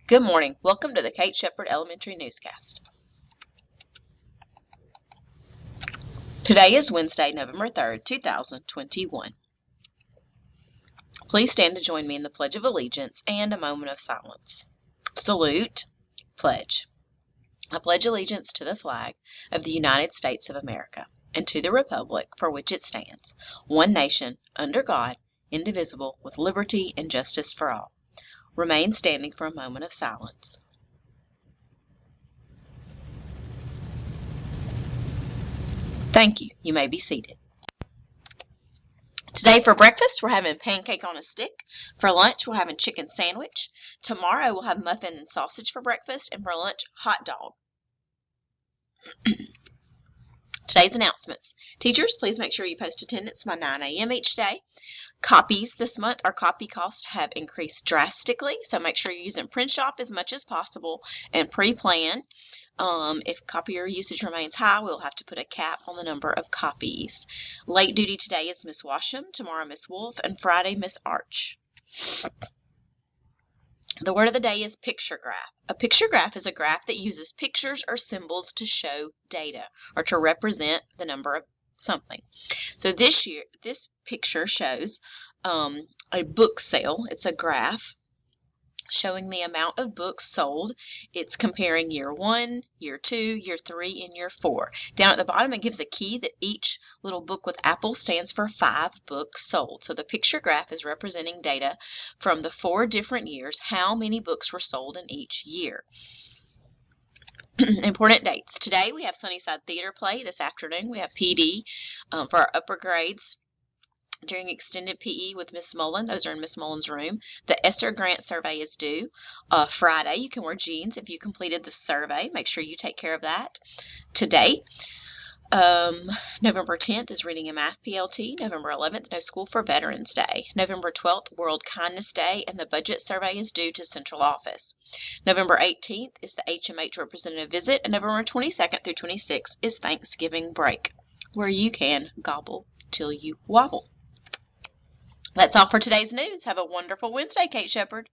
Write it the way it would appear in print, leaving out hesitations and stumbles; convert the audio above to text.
Good morning. Welcome to the Kate Shepherd Elementary Newscast. Today is Wednesday, November 3rd, 2021. Please stand to join me in the Pledge of Allegiance and a moment of silence. Salute, pledge. I pledge allegiance to the flag of the United States of America and to the republic for which it stands, one nation, under God, indivisible, with liberty and justice for all. Remain standing for a moment of silence. Thank you. You may be seated. Today for breakfast, we're having pancake on a stick. For lunch, we're having chicken sandwich. Tomorrow, we'll have muffin and sausage for breakfast. And for lunch, hot dog. Today's announcements. Teachers, please make sure you post attendance by 9 a.m. each day. Copies this month, our copy costs have increased drastically, so make sure you're using Print Shop as much as possible and pre-plan. If copier usage remains high, we'll have to put a cap on the number of copies. Late duty today is Miss Washam, tomorrow Miss Wolf, and Friday Miss Arch. The word of the day is picture graph. A picture graph is a graph that uses pictures or symbols to show data or to represent the number of something. So this picture shows a book sale. It's a graph showing the amount of books sold. It's comparing year 1, year 2, year 3, and year 4. Down at the bottom, it gives a key that each little book with apple stands for 5 books sold. So the picture graph is representing data from the 4 different years, how many books were sold in each year. Important dates. Today we have Sunnyside Theater Play. This afternoon we have PD for our upper grades during extended PE with Miss Mullen. Those are in Miss Mullen's room. The Esther Grant survey is due Friday. You can wear jeans if you completed the survey. Make sure you take care of that. Today, November 10th is Reading and Math PLT. November 11th, No School for Veterans Day. November 12th, World Kindness Day, and the budget survey is due to Central Office. November 18th is the HMH representative visit, and November 22nd through 26th is Thanksgiving break, where you can gobble till you wobble. That's all for today's news. Have a wonderful Wednesday, Kate Shepherd.